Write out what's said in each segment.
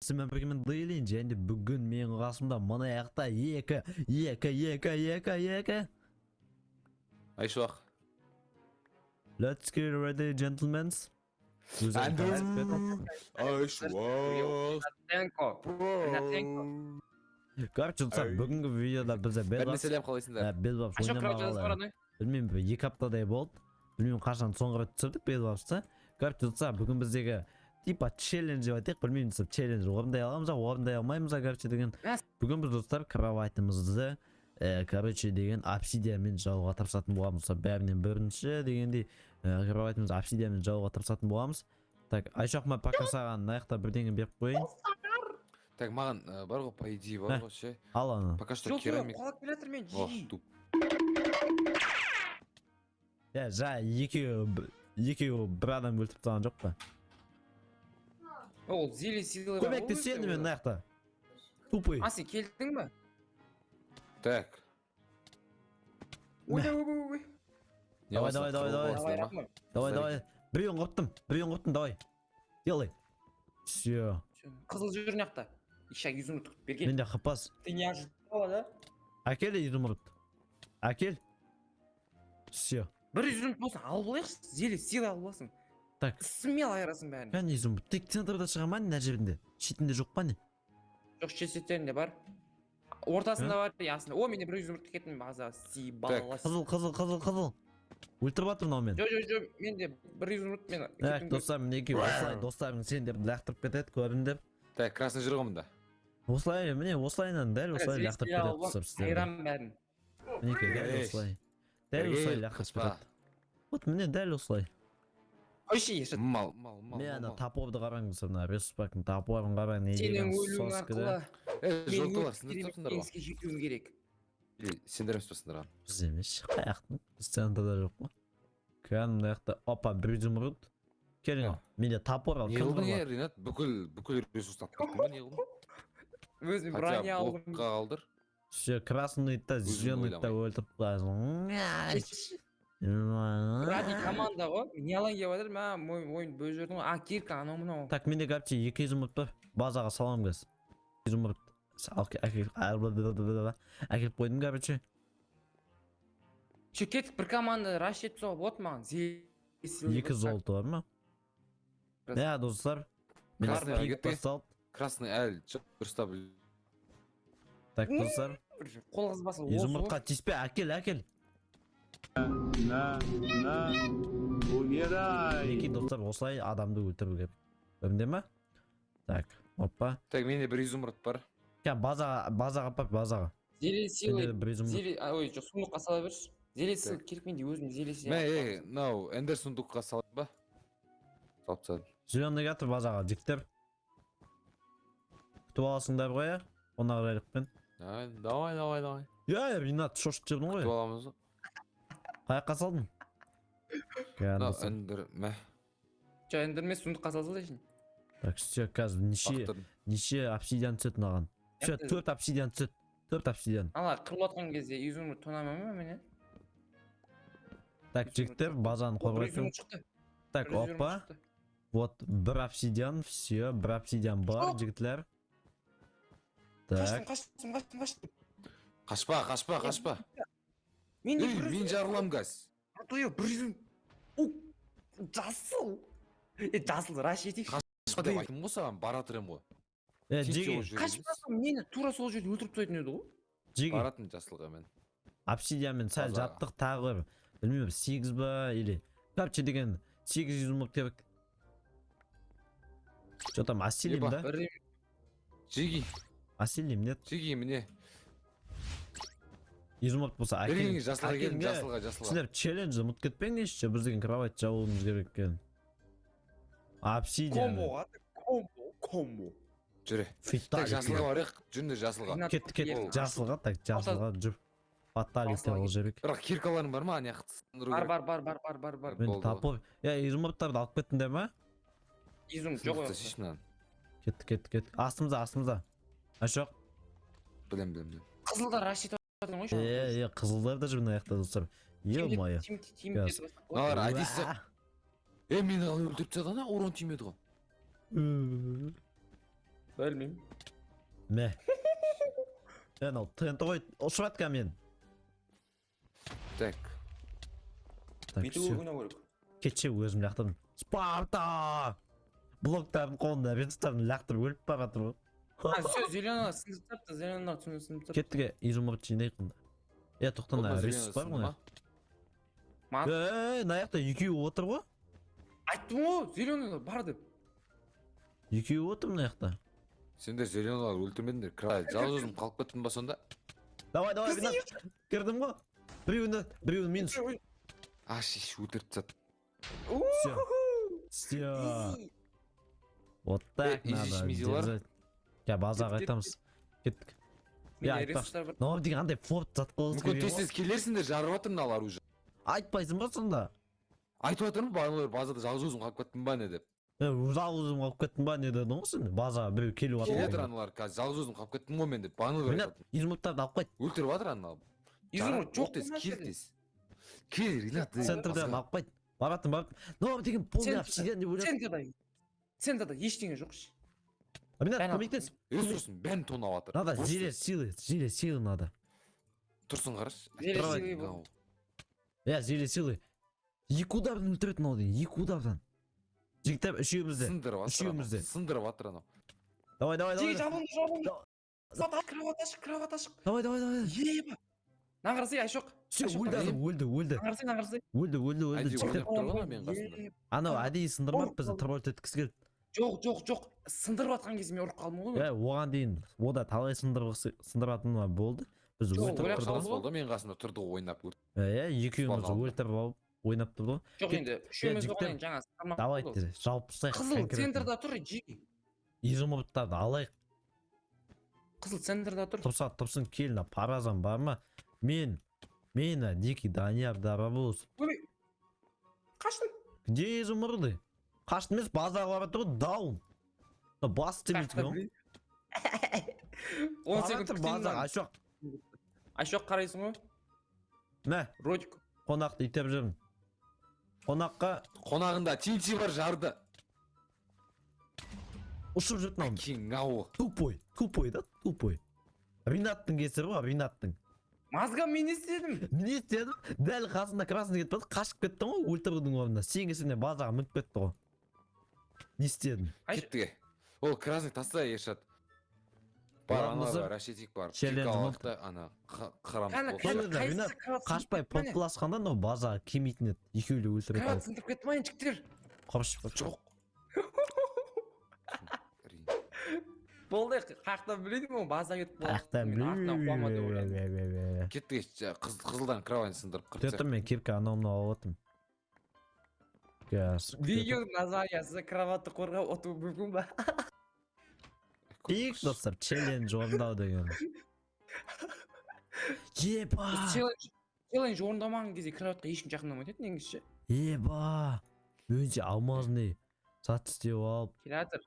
Сізмен біргемен дейлейін және бүгін менің қасымда мына аяқта екі. Ayşvaq. Let's get ready, gentlemen. Ayşvaq. Короче, достар, бүгінгі видеода бізде Bir meselem қалайсыңдар? Bedwars Ашық ойнамағалы. жазып барады. Білмеймін, бір 2 аптадай болды. Білмеймін қашан соңғы рет түсірдік Bedwars'ты. Короче, достар, бүгін біздегі типа челлендж деп айтайық, білмеймін, сіз челлендж орындай аламыз, орындай алмаймыз, короче деген. Бүгін біз достар кроватымызды короче деген обсидиамен жауға тырысатын боламыз. Бәрінен бірінші дегендей кроватымызды обсидиамен жауға тырысатын боламыз. Так, Айшақ ма пока саған аяқта бірдеңе беріп қойын. Так, маған бар ғой, по идее бар ғой, ше. Ал аны. Пока что керамик. Қолап келатыр мен Ох, жи. туп. Екеуі бір адам өлтіріп тастаған жоқ па? Ол зеле силы. Көмекті сен мен аяқта. Тупый. Сен келдің бе? Так. Ой. Давай. Давай. Біреуін құрттым, давай. Делай. Все. Қызыл жүрін яқта. Ишак изумруд берген. Менде қыпас. Ты не ожидала, да? Әкел изумруд. Әкел. Все. Бір изумруд болса алып алайықшы. Зеле силы алып аласың. Так. Смело айырасың бәрін. Кәне изумруд. Тек центрда шыға ма не жерінде? Шетінде жоқ па не? Жоқ шеттерінде бар. Ортасында бар, ясында. О, менде бір изумруд кеттім база. Сибалас. Қызыл. Өлтіріп жатыр мынау мен. Жоқ, менде бір изумруд мен. Достар, мінекей осылай достарым сендерді лақтырып кетеді, көріндіп. Так, красный жырға мұнда. Осылай, міне осылайынан дәл осылай лақтырып кетеді достар сіздерді. Айран бәрін. Мінекей дәл осылай. Дәл осылай лақтырып кетеді. Вот міне дәл осылай. Қойшы еші. Мал. Мен ана топорды қараңыз, ана ресурспактың топорын қараң, не Сенің деген өлуің соскіді. арқылы Жолталар, сендер тұрсыңдар ғой. жеңіске жетуім керек. Сендер емес тұрсыңдар. Біз емес, қаяқтың, біз центрда жоқ па? Кәнімді аяқта, опа, бір изумруд. Келің, менде топор ал, Не кім қылдың бар? е, Ринат? Бүкіл ресурс таптың ба, не қылдың? Өзіме Хотя броня алдым. блокқа қалдыр. Все, красный-то, зеленый-то өлтіріп қойсың. Ради команда ғой. Не алайын деп жатыр, мой ойын бөліп жүрдің ғой. Кирка, анау мынау. Так, менде короче 2 изумруд бар. Базаға салам кез. Изумруд. Әкеліп қойдым, короче. Кеттік бір команда раш етіп соғып от маған. 2 золото бар ма? Я, достар. Мен Красный пик кетті. басталды. Красный әлі дұрыстап. Так, достар. Қол қызбасы Изумрудқа тиіспе, әкел. Умирай! Неке достар осылай адамды өлтіру керек. Көрінде ма? Так, опа. Так, менде бір изумруд бар. Базаға пап, базаға. Зеле силы. Менде бір изумруд. Ой, жоқ, сундыққа сала берші. Зеле силы керек менде өзім зеле силы. Мә, мынау эндер сундукқа салып ба? Салып тастадым. Зеленый жатыр базаға, жіктер. Күтіп аласыңдар ғой, я? Онағы жайлықпен. Давай. Я, Ринат, шошып жібдің ғой. Күтіп аламыз ғой. Қаяққа салдың? Мынау эндер, мә. Жоқ, ендірме сундыққа салса да үшін. Так, все, қазір неше обсидиан түседі маған. Все, 4 обсидиан түседі. 4 обсидиан. Ала, қырылып атқан кезде изумруд тонама ма мене? Так, жіктер, базаны Бір қорғайтын. изумруд шықты. Так, Бір изумруд опа. шықты. Вот, бір обсидиан, все, бір обсидиан бар, жігітлер. Так, Қаштым. Қашпа. Менде Ей, бір мен жарылам газ. Атойы, бір изумруд. Жасыл. Жасыл, раш етейікші. Қашпа деп айтым ғой саған, баратырым ғой. жеге, Қашпасам мені тура сол жерде өлтіріп тастайтын еді ғой. жеге. Баратын жасылға мен. Обсидианмен сәл Базаға. жаттық тағы бір. Білмеймін, 8 ба, или... Короче деген, 8 изумруд керек. Что там, осилим, Еба. да? Жеги, Осилим, нет? міне. Изумруд болса, Берген әкел. жасылға келдім, жасылға. Сіздер челленджді ұмыт кетпеңдерші, біз деген кровать жабуымыз керек екен. Обсидиан. Комбо. Жүре. Так, жасылға барайық, жүріңдер жасылға. Кет, жасылға, так, жасылға жүр. Фаталитер ол жерек. Бірақ киркаларың бар ма, ана жақты? Бар. Мен тапор. Я, изумруттарды алып кеттіңдер ма? Изумруд жоқ ғой. Шеш мынаны. Кет. Астымызда. Ашоқ. Білем. Қызылдар раш етіп жатырың ғой. Қызылдар да жүр мына аяқта достар. Е-мое. Налар, айдейсі. Мені өлтіріп тастады ана, урон тимеді ғой. Білмеймін. Мә. Анау тент ой, ұшып жатқан мен. Так. Так, Бүйтіп всё. ойнау керек. Кетші өзім лақтырдым. Спарта! Блоктардың қолында венстарын лақтырып өліп бара жатыр ғой. Все, зеленый сындырып тапты, зеленый сындырып тапты. Кеттіге изумруд жинайық қында. Тоқтан да ресурс бар ғой. Маған мына жақта екеуі отыр ғой. айттым ғой, зеленый бар деп. Екеуі отыр мына жақта. Сендер зеленалар өлтірмедіңдер. Жалғыз өзім қалып кеттім ба сонда? Давай, Ринат. Кірдім ғой. Біреуін минус. Аш, өлтіріп тастады. Все. Вот так изиш надо мизилар. держать. Базаға айтамыз. Кеттік. Менде ресурстар бар. Но деген андай форт затқылыз Мүмкін тез келерсіңдер, жарып жатырмын алар уже. Айтпайсың ба сонда? Айтып жатырмын балалар базада жалғыз өзім қалып кеттім ба не деп. Жалғыз өзім қалып кеттім ба не дедің ғой сен? Базаға біреу келіп Келе жатыр. аналар қазір жалғыз өзім қалып кеттім ғой мен деп. Баныл Ринат, изумруттарды алып қайт. өлтіріп жатыр анау. Изумруд жоқ тез, кел тез. Кел, Ринат. Центрден алып қайт. Баратын. Но деген полный обсидиан деп ойлап. Центрда ештеңе жоқ. Ринат, Бәрін көмектес. Ресурсын бәрін тонап жатыр. Надо зеле силы надо. Тұрсын қараш. Зеле силы бұл. Зеле силы. Екі удардан өлтіретін ол деген, екі удардан. Жігіттер үшеумізде. Үшеумізде. Сындырып жатыр анау. Давай. Жабынды. Кроват ашық. Давай. Еба. Нағырсый, айшоқ. Өлді. Нағырсый. Өлді. Әдейі Жігіттер. ойнап тұр ғой мен қасында. Анау әдейі сындырмап бізді тырболт еткісі келді. Жоқ. Сындырып атқан кезде мен ұрып қалдым ғой. Оған дейін ода талай сындыратыны болды. Біз Жоқ, өлтіріп ойлап тұрдық. қалдым. болды мен қасында тұрды ғой ойнап. Екеуміз өлтіріп алып ойнап тұрды ғой. Жоқ енді, үшеуміз жігіттер, болған жаңа сындырмақ Давай болды. жауып тастайық. Қызыл центрда тұр, изумруттарды алайық. Қызыл центрда тұр. Тұрсын келін паразан бар ма? Мен Дикий Данияр Дарабуз. Қаштым. Где изумруды? Қашты емес, базаға барып тұр, даун. Бас темізді ғой. 10 секунд базаға, Айшоқ қарайсың ғой? Мә, Родик. қонақты итеп жүрмін. Қонағында Тинти бар жарды. Ұшып жүртін ауын. Кеңау. Тупой. Ринаттың кесірі ғой, Ринаттың. Мазға мен не істедім? Не істедім? Дәл қасында красный кетіп бады, қашып кеттің ғой, өлтірдің орнына. Сен кесіріне базаға мүніп кетті ғой. Не істедің? Кетті. Ол красный таста ешат. Бар, ана бар, рашетик бар. Чекалықта, ана, қарамыз. Қашпай полқыласқанда, но базаға кемейтін еді. Екеулі өлтіріп Крат сындырып кетті ма, еншіктер? Қоршып. Жоқ. Болды, қақтан білейді ме, база кетіп болды. Қақтан Кетті, қызылдан кровайн сындырып қыртса. Тетім мен кирка анауымны алып отым. Видео названиясы кроватты қорғап оту мүмкін ба? Ик, достар, челлендж орындау деген. Еба! Челлендж орындамаған кезде кроватқа ешкім жақындамайды еді негізі. Еба! Önce алмазный сат істеп алып, Келатыр.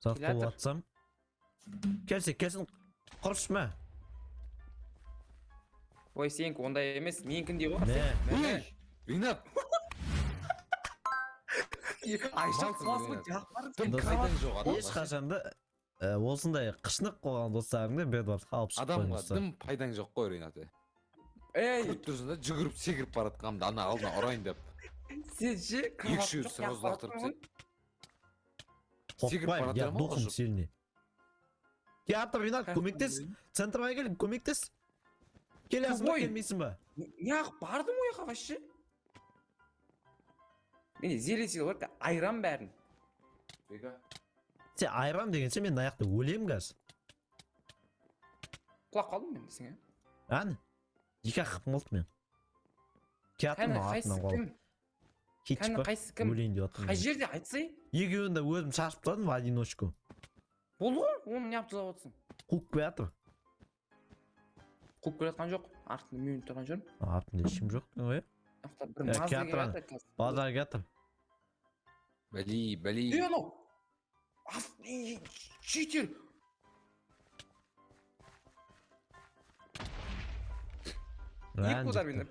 сат қылып атсам. Келсін, құрышма. Ой, сенікі ондай емес, менікіндей ғой. Мә. Ринат! Айшақ классы Ешқашанда осындай қышнық қойған достарыңды бедвард қалып Адамға дым пайдаң жоқ қой, Ринат. Көріп тұрсың да жүгіріп секіріп баратқанымда ана алдына ұрайын деп. Сен ше, Екші сразу лақтырып сен. Қорқпайым, я духым сильный. Театр, Ринат, көмектес. Центрға кел, көмектес. Келесің ба, келмейсің ба? Неғып бардым ой қағашы? Мені зелесел бар, айран бәрін. Сен айран дегенше мен аяқты өлем қазір. Құлақ қалдым мен десің, Әні? Екі ақып болды мен. Театрның артынан қалып. Кәні қайсы кім? Өлейін деп атырмын. Қай жерде айтсай? Екеуін де өзім шашып тадым в одиночку. Болды ғой, оны не аптылап отырсың? Қуып келатыр. Қуып келатқан жоқ, артында мен тұрған жүрмін. Артында ешкім жоқ ғой. Бір мазда келатыр қазір. Базар келатыр. Бәли. Анау! Читер! Екі удар мені.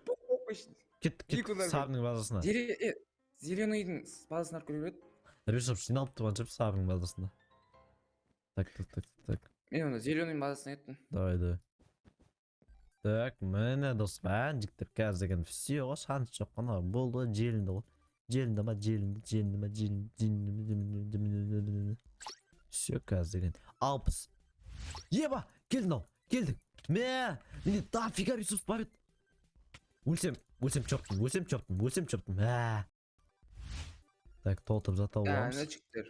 Кеттік сабының базасына. Зеленыйдың базасына арқылы көреді. Ресурс жиналып тұрған жеп сабының базасына. Так, так, так, так. Мен оны зеленый базасына кеттім. Давай. Так, міне достар, жігіттер қазір деген все ғой, шанс жоқ қана болды, желінді ғой. Желінді ма, желінді. Все қазір деген. 60. Еба, келдің ау, келдің. Менде дофига ресурс бар еді. Өлсем чоптым. Так, толтып зата оламыз. Нәчіктер.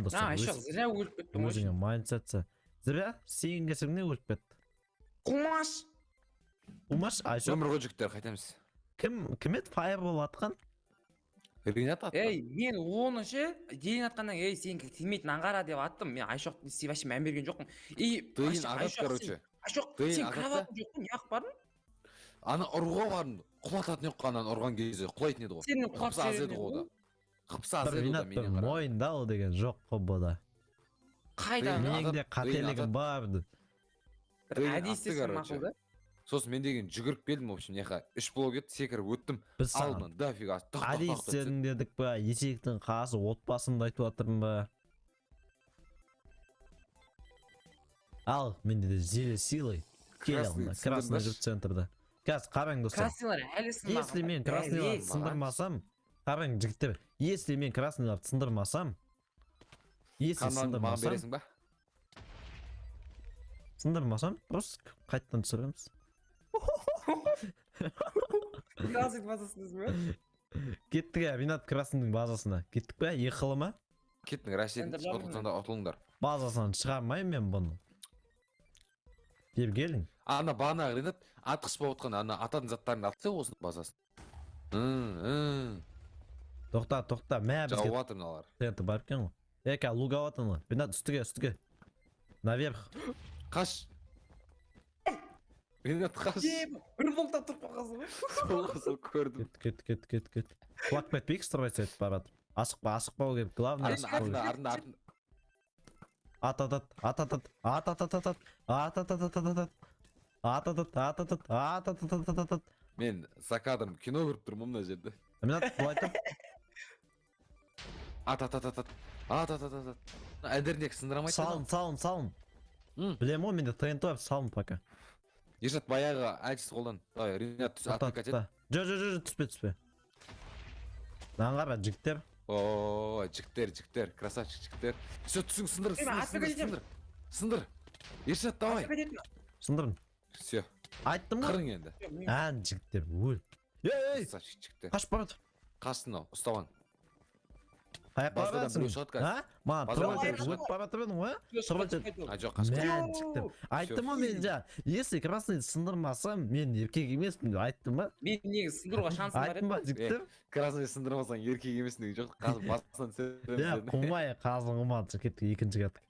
Достар, Айшық, зря өліп кеттім. өзіңе майндсетсі. Зря, сен кесіріңне өліп кетті. Құмаш. Айшық. Өмір ғой жігіттер, қайтамыз. Кім еді фаербол атқан? Ринат атты. Мен оны ше, дейін атқаннан сен тимейтін аңғара деп аттым. Мен Айшоқ вообще мән берген жоқпын. Дейін ағат, короче. Айшоқ, Дейін сен ағат кроватын жоқпын, не ақ бардың? Аны ұрға барын, құлататын ек қанан ұрған кезде, құлайтын еді ғой. Сенің құлап Қыпса аз еді ғой да. Қыпса аз еді да Ринаттың менен қара. мойында ол деген жоқ қой бұда. Қайда? Дейін Менде қателігім барды. Дейін Әдейі атты, істесем короче. мақұл да? Сосын мен деген жүгіріп келдім, в общем, неқа 3 блок еді, секіріп өттім. Біз саған Алдынан дофига адейстерің дедік па, есектің қасы отбасымды айтып жатырмын ба. Ал, менде де зеле силой. Келдің, красный жүр центрда. Қазір қараң достар. Краснылар әлі сынбаған. Если мен красныларды сындырмасам, қараң жігіттер, если мен красныларды сындырмасам, маған бересің ба? сындырмасам, просто қайттан түсіреміз. Красный базасындасың ба? Кеттік Ринат Красныйдың базасына. Кеттік па? Ехалы ма? Кеттің, Рашидін ұтылсаңда ұтылыңдар. Базасынан шығармайым мен бұны. Келің. Ана бағана Ринат атқыш болып отқан ана ататын заттарын атты осының базасын. Тоқта, мә бізге Жауып атыр мыналар. центр бар екен ғой. Ка луга атын ғой. Ринат үстіге. Наверх. Қаш. Ринат қаш. Бір болта тұрып қалғансың ба? Сол көрдім. Кет. Құлақ кетпейік стройс етіп барады. Асықпа ол керек. Главное асықпау керек. Артында. Ататат. Мен закадым кино көріп тұрмын мына жерде. Ринат былай тұр. Ататататат. Әдернек сындырамайды. Салын. Білем ғой, менде ТНТ бар, салын пока. Ешат баяғы әлсіз қолдан. Давай, Ринат түс атып кетеді. Жоқ, түспе. Аңғара жігіттер. О, жігіттер, красавчик жігіттер. Все, түсің сындыр. Ешат, давай. Сындырын. Все, Айттым ғой. қырың енді. Жігіттер, өл. Ей, Красавчик жігіттер. қашып барады. Қашсын ау, ұстаған. Қаяқ Базадан барасың? біреу шығады қазір. Маған Базадан тұрып біреу өтіп баратыр едің ғой? Жоқ, қашып. Жігіттер. Айттым ғой мен жа. Если красный сындырмасам, мен еркек емеспін деп айттым ба? Мен негізі сындыруға шансым бар Айттым ба, жігіттер? Красный сындырмасаң еркек емесің деген жоқ. Қазір басынан Қумай қазығыма кеттік, екінші кеттік.